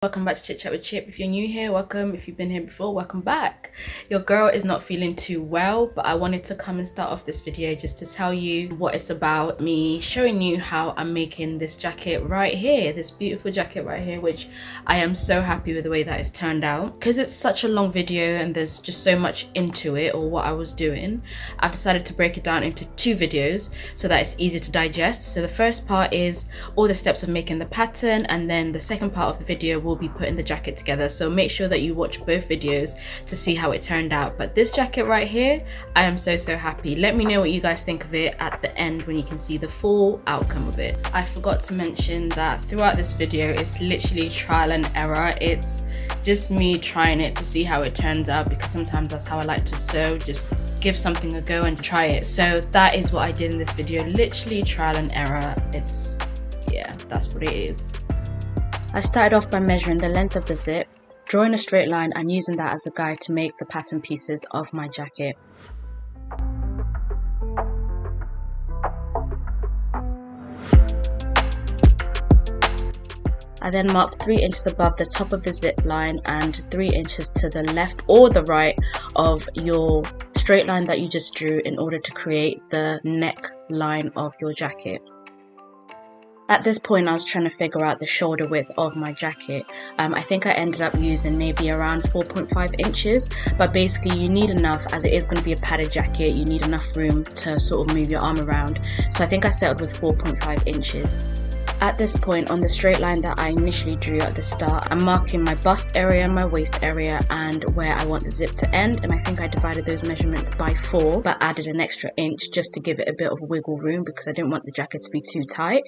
Welcome back to Chit Chat with Chip. If you're new here, welcome. If you've been here before, welcome back. Your girl is not feeling too well, but I wanted to come and start off this video just to tell you what it's about, me showing you how I'm making this jacket right here, this beautiful jacket right here, which I am so happy with the way that it's turned out. Because it's such a long video and there's just so much into it, or what I was doing, I've decided to break it down into 2 videos so that it's easy to digest. So the first part is all the steps of making the pattern, and then the second part of the video will be putting the jacket together. So make sure that you watch both videos to see how it turned out. But this jacket right here, I am so happy. Let me know what you guys think of it at the end when you can see the full outcome of it. I forgot to mention that throughout this video it's literally trial and error. It's just me trying it to see how it turns out, because sometimes that's how I like to sew, just give something a go and try it. So that is what I did in this video, literally trial and error. Yeah, that's what it is. I started off by measuring the length of the zip, drawing a straight line and using that as a guide to make the pattern pieces of my jacket. I then marked 3 inches above the top of the zip line and 3 inches to the left or the right of your straight line that you just drew in order to create the neck line of your jacket. At this point I was trying to figure out the shoulder width of my jacket. I think I ended up using maybe around 4.5 inches, but basically you need enough, as it is going to be a padded jacket, you need enough room to sort of move your arm around. So I think I settled with 4.5 inches. At this point on the straight line that I initially drew at the start, I'm marking my bust area, my waist area and where I want the zip to end, and I think I divided those measurements by 4 but added an extra inch just to give it a bit of wiggle room because I didn't want the jacket to be too tight.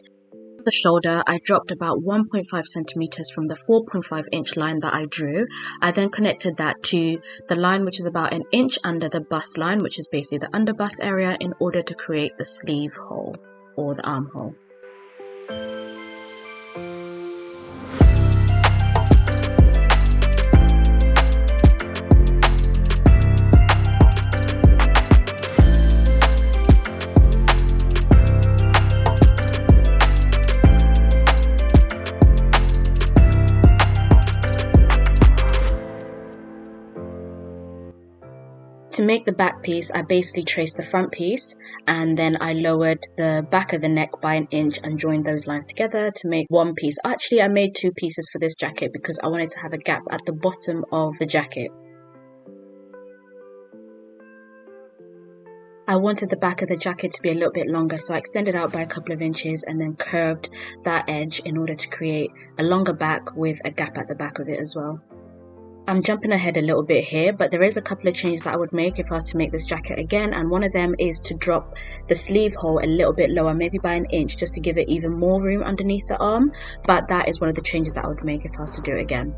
The shoulder, I dropped about 1.5 centimeters from the 4.5 inch line that I drew. I then connected that to the line which is about an inch under the bust line, which is basically the under bust area, in order to create the sleeve hole or the armhole. To make the back piece, I basically traced the front piece and then I lowered the back of the neck by an inch and joined those lines together to make one piece. Actually, I made 2 pieces for this jacket because I wanted to have a gap at the bottom of the jacket. I wanted the back of the jacket to be a little bit longer, so I extended out by a couple of inches and then curved that edge in order to create a longer back with a gap at the back of it as well. I'm jumping ahead a little bit here, but there is a couple of changes that I would make if I was to make this jacket again, and one of them is to drop the sleeve hole a little bit lower, maybe by an inch, just to give it even more room underneath the arm. But that is one of the changes that I would make if I was to do it again.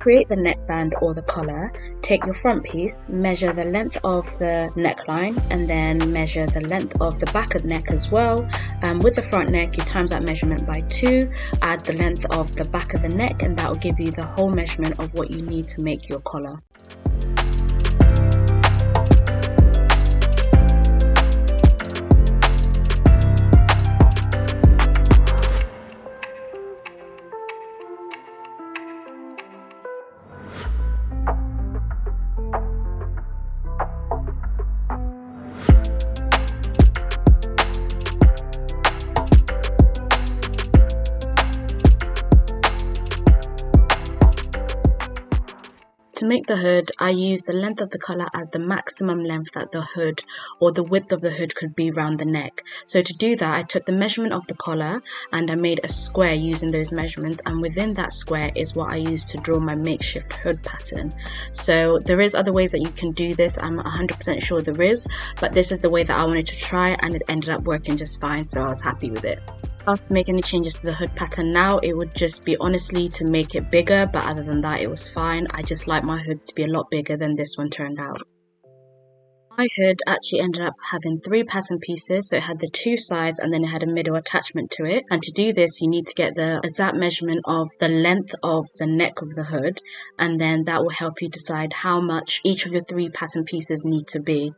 Create the neckband or the collar. Take your front piece, measure the length of the neckline and then measure the length of the back of the neck as well. With the front neck, you times that measurement by 2, add the length of the back of the neck, and that will give you the whole measurement of what you need to make your collar. To make the hood, I used the length of the collar as the maximum length that the hood or the width of the hood could be around the neck. So to do that, I took the measurement of the collar and I made a square using those measurements, and within that square is what I used to draw my makeshift hood pattern. So there is other ways that you can do this, I'm 100% sure there is, but this is the way that I wanted to try and it ended up working just fine, so I was happy with it. If I was to make any changes to the hood pattern now, it would just be honestly to make it bigger, but other than that it was fine. I just like my hoods to be a lot bigger than this one turned out. My hood actually ended up having 3 pattern pieces, so it had the 2 sides and then it had a middle attachment to it. And to do this you need to get the exact measurement of the length of the neck of the hood, and then that will help you decide how much each of your 3 pattern pieces need to be.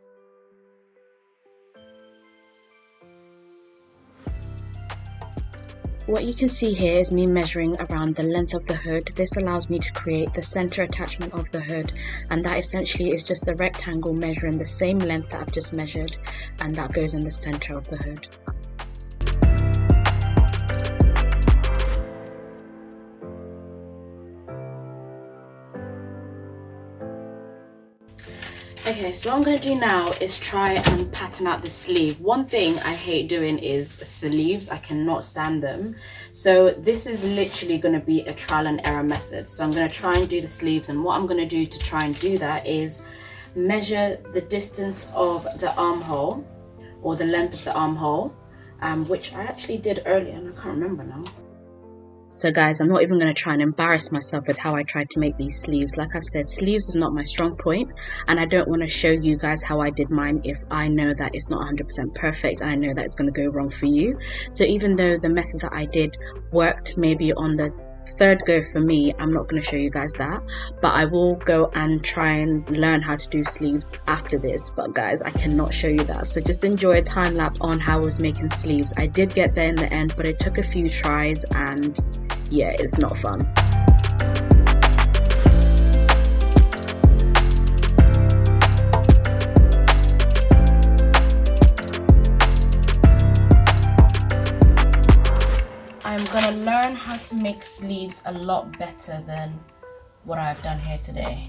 What you can see here is me measuring around the length of the hood. This allows me to create the center attachment of the hood, and that essentially is just a rectangle measuring the same length that I've just measured, and that goes in the center of the hood. Okay, so what I'm going to do now is try and pattern out the sleeve. One thing I hate doing is sleeves. I cannot stand them. So this is literally going to be a trial and error method. So I'm going to try and do the sleeves, and what I'm going to do to try and do that is measure the distance of the armhole, or the length of the armhole, which I actually did earlier and I can't remember now. So guys, I'm not even going to try and embarrass myself with how I tried to make these sleeves. Like I've said, sleeves is not my strong point, and I don't want to show you guys how I did mine if I know that it's not 100% perfect and I know that it's going to go wrong for you. So even though the method that I did worked maybe on the third go for me, I'm not going to show you guys that, but I will go and try and learn how to do sleeves after this. But guys, I cannot show you that, so just enjoy a time lapse on how I was making sleeves. I did get there in the end, but it took a few tries, and yeah, it's not fun. I'm gonna learn how to make sleeves a lot better than what I've done here today.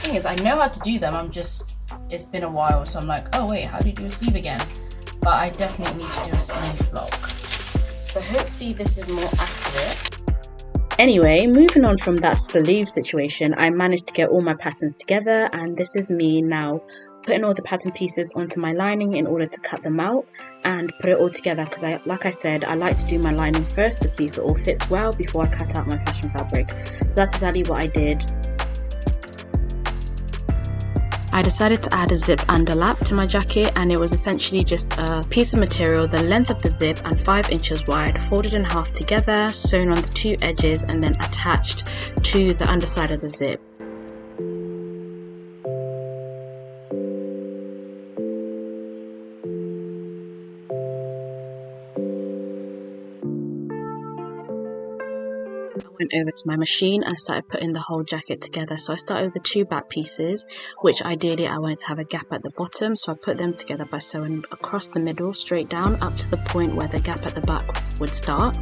Thing is, I know how to do them, it's been a while, so I'm like, oh wait, how do you do a sleeve again? But I definitely need to do a sleeve block. So hopefully this is more accurate. Anyway, moving on from that sleeve situation, I managed to get all my patterns together, and this is me now putting all the pattern pieces onto my lining in order to cut them out and put it all together, because like I said, I like to do my lining first to see if it all fits well before I cut out my fashion fabric. So that's exactly what I did. I decided to add a zip and a lap to my jacket, and it was essentially just a piece of material the length of the zip and 5 inches wide, folded in half together, sewn on the 2 edges, and then attached to the underside of the zip. I went over to my machine and started putting the whole jacket together. So I started with the 2 back pieces, which ideally I wanted to have a gap at the bottom, so I put them together by sewing across the middle straight down up to the point where the gap at the back would start.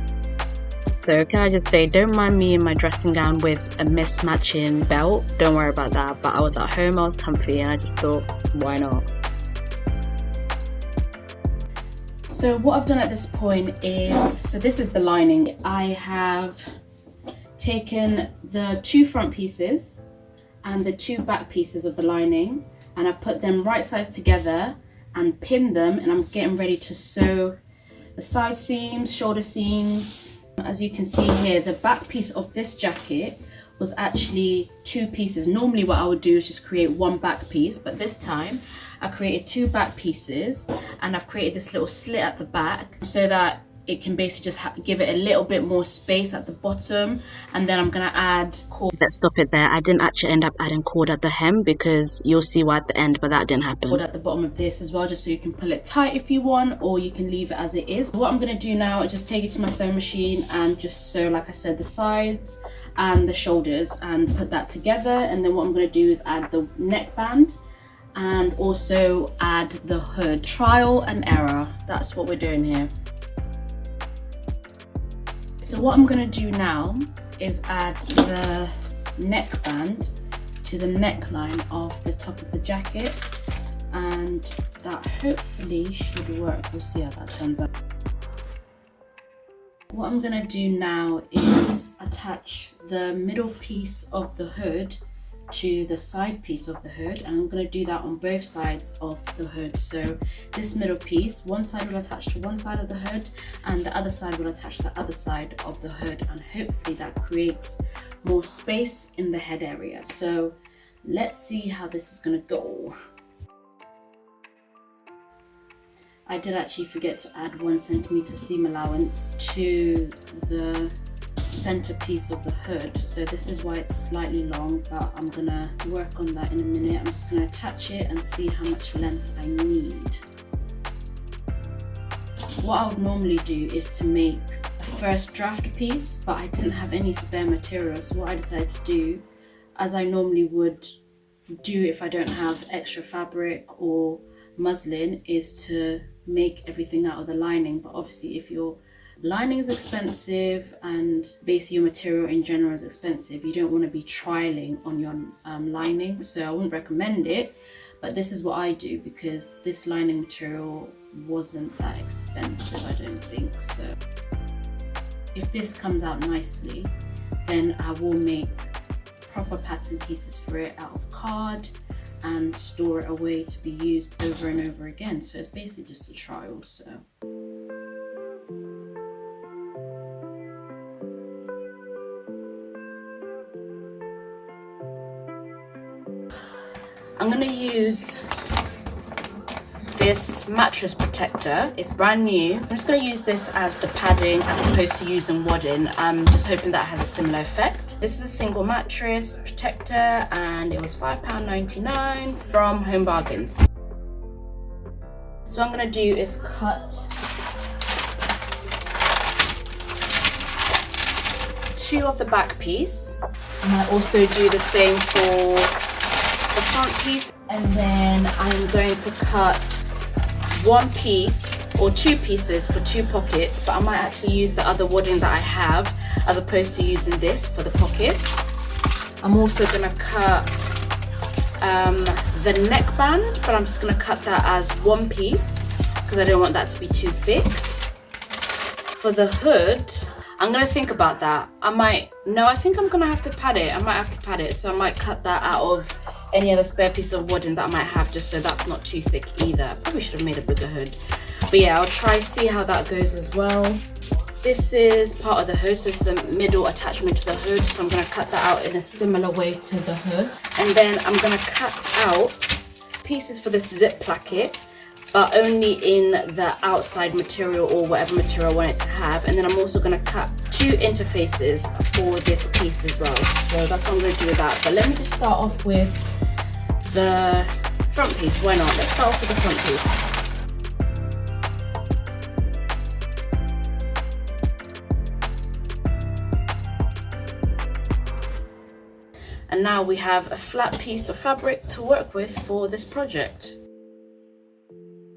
So can I just say, don't mind me in my dressing gown with a mismatching belt, don't worry about that. But I was at home, I was comfy, and I just thought, why not? So what I've done at this point is, so this is the lining. I have taken the 2 front pieces and the 2 back pieces of the lining, and I've put them right sides together and pinned them, and I'm getting ready to sew the side seams, shoulder seams. As you can see here, the back piece of this jacket was actually 2 pieces. Normally what I would do is just create 1 back piece, but this time I created 2 back pieces, and I've created this little slit at the back so that it can basically just give it a little bit more space at the bottom. And then I'm gonna add cord. Let's stop it there. I didn't actually end up adding cord at the hem, because you'll see why at the end, but that didn't happen. Cord at the bottom of this as well, just so you can pull it tight if you want, or you can leave it as it is. What I'm gonna do now is just take it to my sewing machine and just sew, like I said, the sides and the shoulders and put that together. And then what I'm gonna do is add the neckband and also add the hood. Trial and error, that's what we're doing here. So what I'm gonna do now is add the neckband to the neckline of the top of the jacket, and that hopefully should work. We'll see how that turns out. What I'm gonna do now is attach the middle piece of the hood to the side piece of the hood, and I'm going to do that on both sides of the hood. So this middle piece, one side will attach to one side of the hood and the other side will attach to the other side of the hood, and hopefully that creates more space in the head area. So let's see how this is going to go. I did actually forget to add 1 centimeter seam allowance to the center piece of the hood, so this is why it's slightly long, but I'm gonna work on that in a minute. I'm just gonna attach it and see how much length I need. what I would normally do is to make a first draft piece, but I didn't have any spare material. So what I decided to do, as I normally would do if I don't have extra fabric or muslin, is to make everything out of the lining. But obviously if your lining is expensive and basically your material in general is expensive, you don't want to be trialing on your lining, so I wouldn't recommend it. But this is what I do because this lining material wasn't that expensive, I don't think. So if this comes out nicely, then I will make proper pattern pieces for it out of card and store it away to be used over and over again. So it's basically just a trial. So I'm gonna use this mattress protector. It's brand new. I'm just gonna use this as the padding as opposed to using wadding. I'm just hoping that has a similar effect. This is a single mattress protector and it was £5.99 from Home Bargains. So what I'm gonna do is cut 2 of the back piece. I might also do the same for the front piece, and then I'm going to cut 1 piece or 2 pieces for 2 pockets, but I might actually use the other wadding that I have as opposed to using this for the pockets. I'm also going to cut the neckband, but I'm just going to cut that as 1 piece because I don't want that to be too thick. For the hood, I'm going to think about that. I think I'm going to have to pad it. I might have to pad it, so I might cut that out of any other spare piece of wadding that I might have, just so that's not too thick either. Probably should have made a bigger hood, but yeah, I'll try see how that goes as well. This is part of the hood, so it's the middle attachment to the hood, so I'm going to cut that out in a similar way to the hood. And then I'm going to cut out pieces for this zip placket, but only in the outside material or whatever material I want it to have. And then I'm also going to cut 2 interfaces for this piece as well, so that's what I'm going to do with that. But let me just start off with the front piece. Why not? Let's start off with the front piece. And now we have a flat piece of fabric to work with for this project.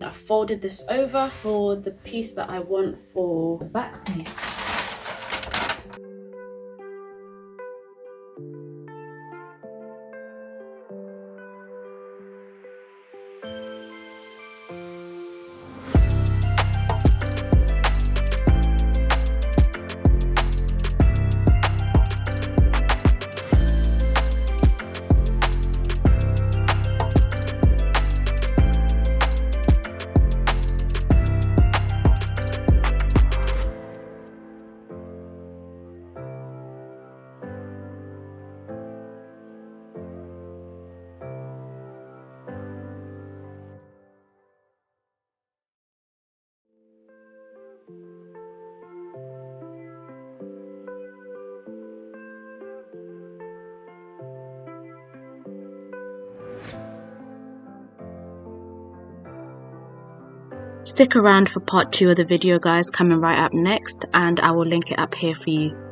I folded this over for the piece that I want for the back piece. Stick around for part 2 of the video, guys, coming right up next, and I will link it up here for you.